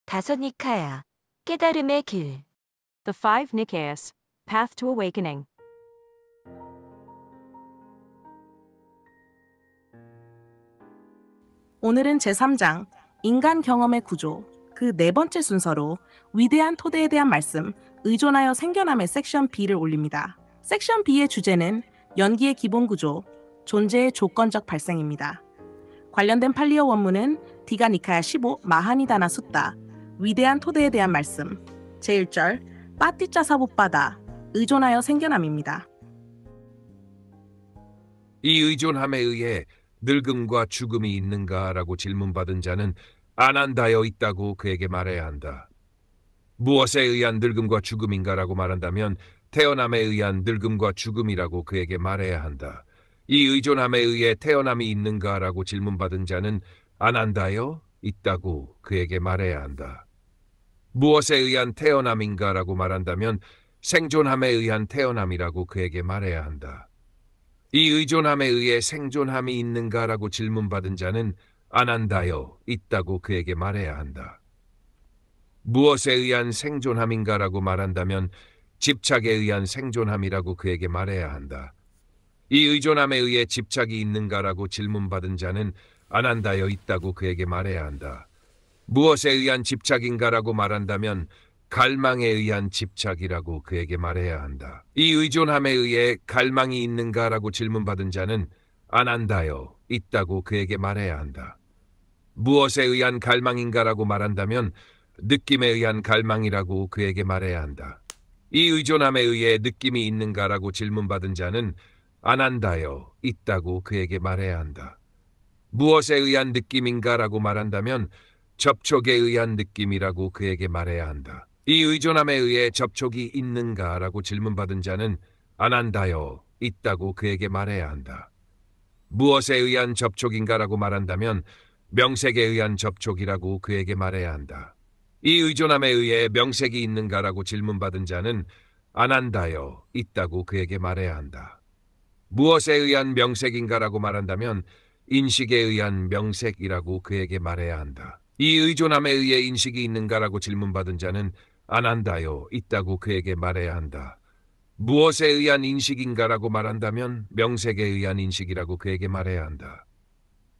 다섯 니카야, 깨달음의 길. The Five Nicaeas, Path to Awakening. 오늘은 제3장 인간 경험의 구조 그 네 번째 순서로 위대한 토대에 대한 말씀 의존하여 생겨남의 섹션 B를 올립니다. 섹션 B의 주제는 연기의 기본 구조, 존재의 조건적 발생입니다. 관련된 팔리어 원문은 디가 니카야 15 마하니다나 숫다 위대한 토대에 대한 말씀 제1절 빠띠짜 사봇바다 의존하여 생겨남입니다. 이 의존함에 의해 늙음과 죽음이 있는가라고 질문받은 자는 아난다여 있다고 그에게 말해야 한다. 무엇에 의한 늙음과 죽음인가라고 말한다면 태어남에 의한 늙음과 죽음이라고 그에게 말해야 한다. 이 의존함에 의해 태어남이 있는가라고 질문받은 자는 아난다여 있다고 그에게 말해야 한다. 무엇에 의한 태어남인가라고 말한다면 생존함에 의한 태어남이라고 그에게 말해야 한다. 이 의존함에 의해 생존함이 있는가라고 질문받은 자는 아난다여 있다고 그에게 말해야 한다. 무엇에 의한 생존함인가라고 말한다면 집착에 의한 생존함이라고 그에게 말해야 한다. 이 의존함에 의해 집착이 있는가라고 질문받은 자는 아난다여 있다고 그에게 말해야 한다. 무엇에 의한 집착인가라고 말한다면 갈망에 의한 집착이라고 그에게 말해야 한다. 이 의존함에 의해 갈망이 있는가라고 질문받은 자는 아난다여 있다고 그에게 말해야 한다. 무엇에 의한 갈망인가라고 말한다면 느낌에 의한 갈망이라고 그에게 말해야 한다. 이 의존함에 의해 느낌이 있는가라고 질문받은 자는 아난다여 있다고 그에게 말해야 한다. 무엇에 의한 느낌인가라고 말한다면 접촉에 의한 느낌이라고 그에게 말해야 한다. 이 의존함에 의해 접촉이 있는가라고 질문받은 자는 아난다여 있다고 그에게 말해야 한다. 무엇에 의한 접촉인가라고 말한다면 명색에 의한 접촉이라고 그에게 말해야 한다. 이 의존함에 의해 명색이 있는가라고 질문받은 자는 아난다여 있다고 그에게 말해야 한다. 무엇에 의한 명색인가라고 말한다면 인식에 의한 명색이라고 그에게 말해야 한다. 이 의존함에 의해 인식이 있는가라고 질문받은 자는 아난다여 있다고 그에게 말해야 한다. 무엇에 의한 인식인가라고 말한다면 명색에 의한 인식이라고 그에게 말해야 한다.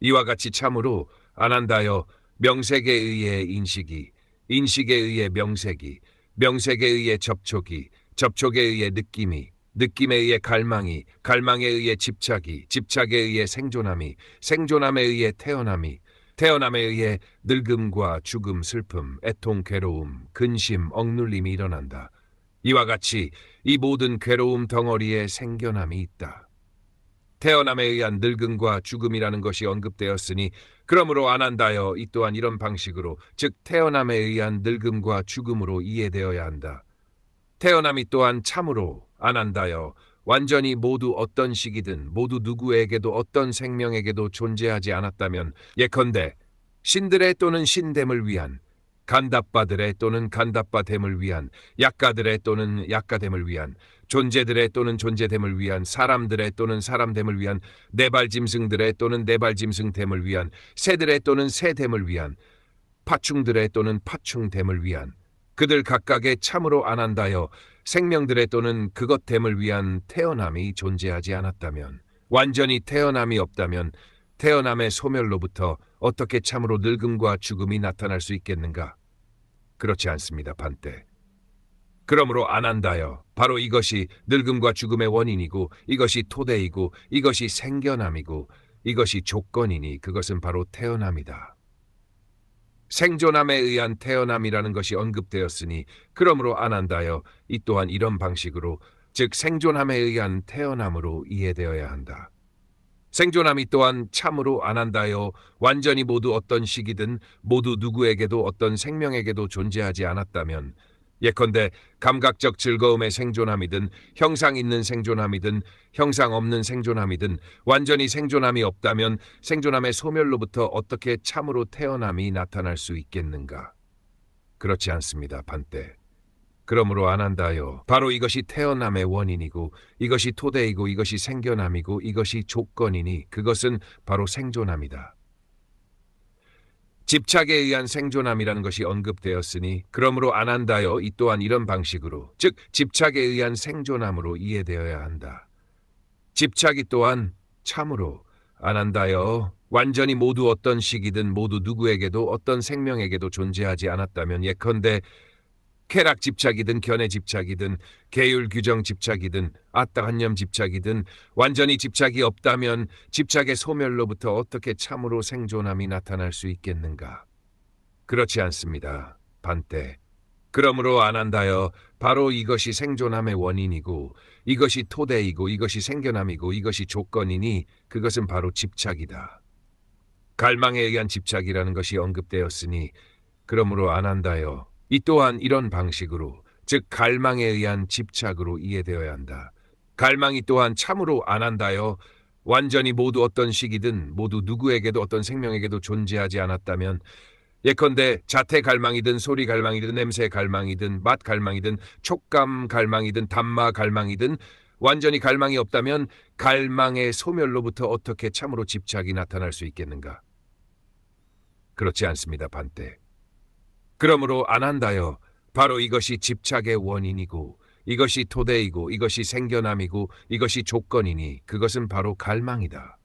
이와 같이 참으로 아난다여 명색에 의해 인식이, 인식에 의해 명색이, 명색에 의해 접촉이, 접촉에 의해 느낌이, 느낌에 의해 갈망이, 갈망에 의해 집착이, 집착에 의해 생존함이, 생존함에 의해 태어남이, 태어남에 의해 늙음과 죽음, 슬픔, 애통, 괴로움, 근심, 억눌림이 일어난다. 이와 같이 이 모든 괴로움 덩어리에 생겨남이 있다. 태어남에 의한 늙음과 죽음이라는 것이 언급되었으니 그러므로 아난다여 이 또한 이런 방식으로 즉 태어남에 의한 늙음과 죽음으로 이해되어야 한다. 태어남이 또한 참으로 아난다여 완전히 모두 어떤 시기든 모두 누구에게도 어떤 생명에게도 존재하지 않았다면 예컨대 신들의 또는 신됨을 위한 간답바들의 또는 간답바됨을 위한 약가들의 또는 약가됨을 위한 존재들의 또는 존재됨을 위한 사람들의 또는 사람됨을 위한 네발짐승들의 또는 네발짐승됨을 위한 새들의 또는 새됨을 위한 파충들의 또는 파충됨을 위한 그들 각각의 참으로 아난다여 생명들의 또는 그것됨을 위한 태어남이 존재하지 않았다면 완전히 태어남이 없다면 태어남의 소멸로부터 어떻게 참으로 늙음과 죽음이 나타날 수 있겠는가? 그렇지 않습니다, 반때. 그러므로 아난다여 바로 이것이 늙음과 죽음의 원인이고 이것이 토대이고 이것이 생겨남이고 이것이 조건이니 그것은 바로 태어남이다. 생존함에 의한 태어남이라는 것이 언급되었으니 그러므로 아난다여 이 또한 이런 방식으로 즉 생존함에 의한 태어남으로 이해되어야 한다. 생존함이 또한 참으로 아난다여 완전히 모두 어떤 시기든 모두 누구에게도 어떤 생명에게도 존재하지 않았다면 예컨대 감각적 즐거움의 생존함이든 형상 있는 생존함이든 형상 없는 생존함이든 완전히 생존함이 없다면 생존함의 소멸로부터 어떻게 참으로 태어남이 나타날 수 있겠는가? 그렇지 않습니다, 반때. 그러므로 아난다여 바로 이것이 태어남의 원인이고 이것이 토대이고 이것이 생겨남이고 이것이 조건이니 그것은 바로 생존함이다. 집착에 의한 생존함이라는 것이 언급되었으니 그러므로 아난다여 이 또한 이런 방식으로, 즉 집착에 의한 생존함으로 이해되어야 한다. 집착이 또한 참으로 아난다여 완전히 모두 어떤 시기든 모두 누구에게도 어떤 생명에게도 존재하지 않았다면, 예컨대 쾌락 집착이든 견해 집착이든 계율 규정 집착이든 아따한념 집착이든 완전히 집착이 없다면 집착의 소멸로부터 어떻게 참으로 생존함이 나타날 수 있겠는가? 그렇지 않습니다. 반때. 그러므로 아난다여 바로 이것이 생존함의 원인이고 이것이 토대이고 이것이 생겨남이고 이것이 조건이니 그것은 바로 집착이다. 갈망에 의한 집착이라는 것이 언급되었으니 그러므로 아난다여 이 또한 이런 방식으로, 즉 갈망에 의한 집착으로 이해되어야 한다. 갈망이 또한 참으로 아난다여 완전히 모두 어떤 시기든 모두 누구에게도 어떤 생명에게도 존재하지 않았다면, 예컨대 자태 갈망이든 소리 갈망이든 냄새 갈망이든 맛 갈망이든 촉감 갈망이든 담마 갈망이든 완전히 갈망이 없다면 갈망의 소멸로부터 어떻게 참으로 집착이 나타날 수 있겠는가? 그렇지 않습니다. 반때. 그러므로 아난다여 바로 이것이 집착의 원인이고 이것이 토대이고 이것이 생겨남이고 이것이 조건이니 그것은 바로 갈망이다.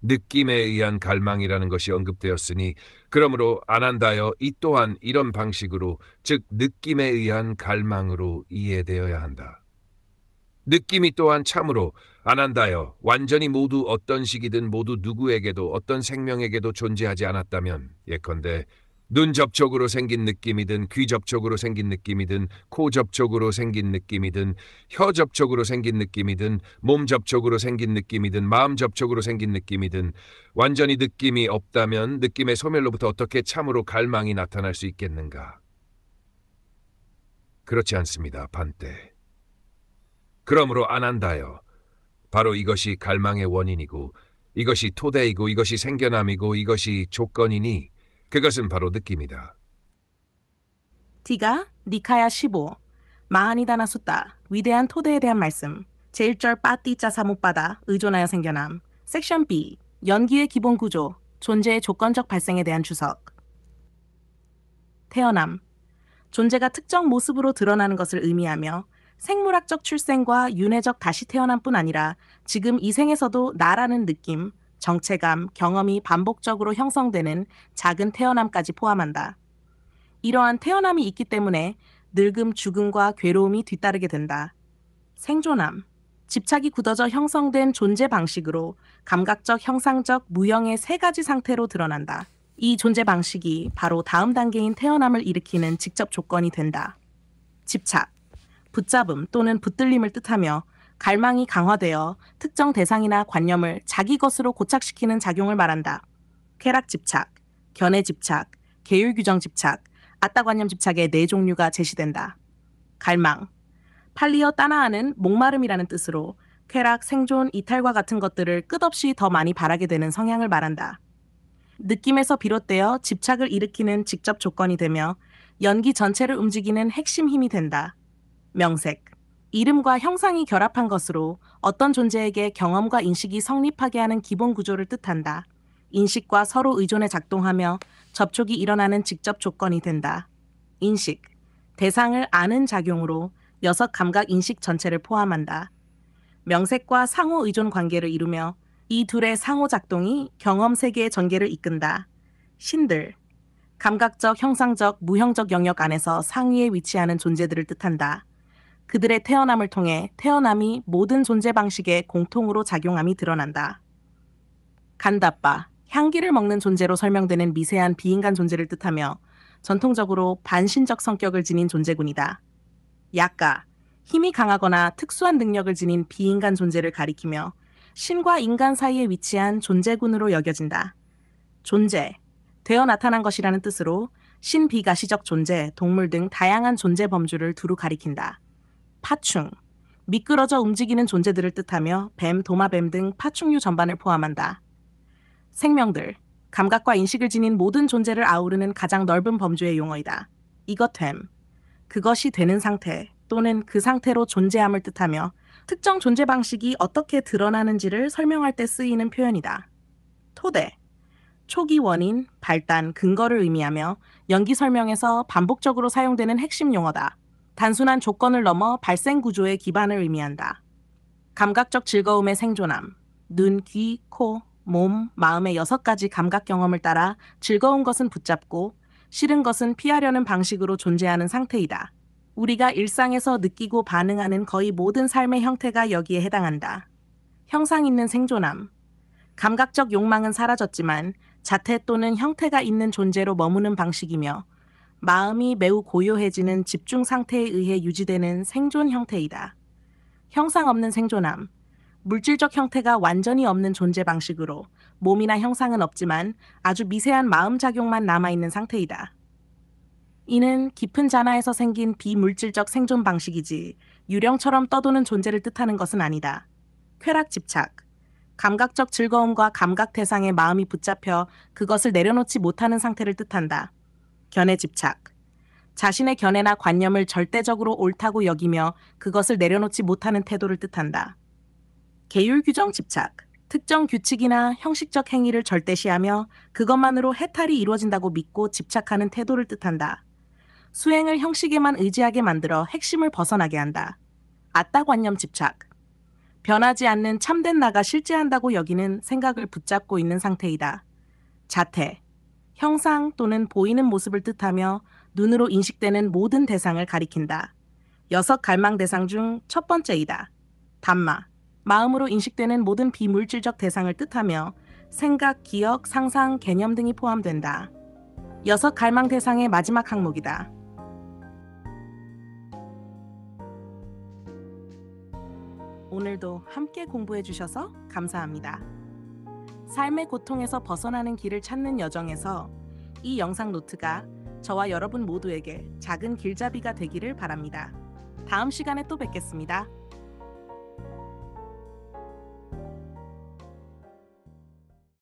느낌에 의한 갈망이라는 것이 언급되었으니 그러므로 아난다여 이 또한 이런 방식으로, 즉 느낌에 의한 갈망으로 이해되어야 한다. 느낌이 또한 참으로 아난다여 완전히 모두 어떤 시기든 모두 누구에게도 어떤 생명에게도 존재하지 않았다면, 예컨대 눈 접촉으로 생긴 느낌이든 귀 접촉으로 생긴 느낌이든 코 접촉으로 생긴 느낌이든 혀 접촉으로 생긴 느낌이든 몸 접촉으로 생긴 느낌이든 마음 접촉으로 생긴 느낌이든 완전히 느낌이 없다면 느낌의 소멸로부터 어떻게 참으로 갈망이 나타날 수 있겠는가? 그렇지 않습니다. 반때. 그러므로 아난다여 바로 이것이 갈망의 원인이고 이것이 토대이고 이것이 생겨남이고 이것이 조건이니 그것은 바로 느낌이다. T가 니카야 15 마하니다나 숫다 위대한 토대에 대한 말씀 제1절 빠띠자 사못바다 의존하여 생겨남 섹션 B 연기의 기본 구조 존재의 조건적 발생에 대한 주석. 태어남 존재가 특정 모습으로 드러나는 것을 의미하며 생물학적 출생과 윤회적 다시 태어남뿐 아니라 지금 이 생에서도 나라는 느낌, 정체감, 경험이 반복적으로 형성되는 작은 태어남까지 포함한다. 이러한 태어남이 있기 때문에 늙음, 죽음과 괴로움이 뒤따르게 된다. 생존함, 집착이 굳어져 형성된 존재 방식으로 감각적, 형상적, 무형의 세 가지 상태로 드러난다. 이 존재 방식이 바로 다음 단계인 태어남을 일으키는 직접 조건이 된다. 집착, 붙잡음 또는 붙들림을 뜻하며 갈망이 강화되어 특정 대상이나 관념을 자기 것으로 고착시키는 작용을 말한다. 쾌락 집착, 견해 집착, 계율 규정 집착, 아따관념 집착의 네 종류가 제시된다. 갈망, 팔리어 따나하는 목마름이라는 뜻으로 쾌락, 생존, 이탈과 같은 것들을 끝없이 더 많이 바라게 되는 성향을 말한다. 느낌에서 비롯되어 집착을 일으키는 직접 조건이 되며 연기 전체를 움직이는 핵심 힘이 된다. 명색, 이름과 형상이 결합한 것으로 어떤 존재에게 경험과 인식이 성립하게 하는 기본 구조를 뜻한다. 인식과 서로 의존해 작동하며 접촉이 일어나는 직접 조건이 된다. 인식, 대상을 아는 작용으로 여섯 감각 인식 전체를 포함한다. 명색과 상호 의존 관계를 이루며 이 둘의 상호 작동이 경험 세계의 전개를 이끈다. 신들, 감각적, 형상적, 무형적 영역 안에서 상위에 위치하는 존재들을 뜻한다. 그들의 태어남을 통해 태어남이 모든 존재 방식에 공통으로 작용함이 드러난다. 간다빠, 향기를 먹는 존재로 설명되는 미세한 비인간 존재를 뜻하며 전통적으로 반신적 성격을 지닌 존재군이다. 약가, 힘이 강하거나 특수한 능력을 지닌 비인간 존재를 가리키며 신과 인간 사이에 위치한 존재군으로 여겨진다. 존재, 되어 나타난 것이라는 뜻으로 신 비가시적 존재, 동물 등 다양한 존재 범주를 두루 가리킨다. 파충, 미끄러져 움직이는 존재들을 뜻하며 뱀, 도마뱀 등 파충류 전반을 포함한다. 생명들, 감각과 인식을 지닌 모든 존재를 아우르는 가장 넓은 범주의 용어이다. 이것됨, 그것이 되는 상태 또는 그 상태로 존재함을 뜻하며 특정 존재 방식이 어떻게 드러나는지를 설명할 때 쓰이는 표현이다. 토대, 초기 원인, 발단, 근거를 의미하며 연기 설명에서 반복적으로 사용되는 핵심 용어다. 단순한 조건을 넘어 발생 구조의 기반을 의미한다. 감각적 즐거움의 생존함. 눈, 귀, 코, 몸, 마음의 6가지 감각 경험을 따라 즐거운 것은 붙잡고 싫은 것은 피하려는 방식으로 존재하는 상태이다. 우리가 일상에서 느끼고 반응하는 거의 모든 삶의 형태가 여기에 해당한다. 형상 있는 생존함. 감각적 욕망은 사라졌지만 자태 또는 형태가 있는 존재로 머무는 방식이며 마음이 매우 고요해지는 집중 상태에 의해 유지되는 생존 형태이다. 형상 없는 생존함. 물질적 형태가 완전히 없는 존재 방식으로 몸이나 형상은 없지만 아주 미세한 마음작용만 남아있는 상태이다. 이는 깊은 잔하에서 생긴 비물질적 생존 방식이지 유령처럼 떠도는 존재를 뜻하는 것은 아니다. 쾌락 집착. 감각적 즐거움과 감각 대상에 마음이 붙잡혀 그것을 내려놓지 못하는 상태를 뜻한다. 견해 집착. 자신의 견해나 관념을 절대적으로 옳다고 여기며 그것을 내려놓지 못하는 태도를 뜻한다. 계율 규정 집착. 특정 규칙이나 형식적 행위를 절대시하며 그것만으로 해탈이 이루어진다고 믿고 집착하는 태도를 뜻한다. 수행을 형식에만 의지하게 만들어 핵심을 벗어나게 한다. 아따관념 집착. 변하지 않는 참된 나가 실제한다고 여기는 생각을 붙잡고 있는 상태이다. 자태. 형상 또는 보이는 모습을 뜻하며 눈으로 인식되는 모든 대상을 가리킨다. 6 갈망 대상 중 첫 번째이다. 담마. 마음으로 인식되는 모든 비물질적 대상을 뜻하며 생각, 기억, 상상, 개념 등이 포함된다. 6 갈망 대상의 마지막 항목이다. 오늘도 함께 공부해 주셔서 감사합니다. 삶의 고통에서 벗어나는 길을 찾는 여정에서 이 영상 노트가 저와 여러분 모두에게 작은 길잡이가 되기를 바랍니다. 다음 시간에 또 뵙겠습니다.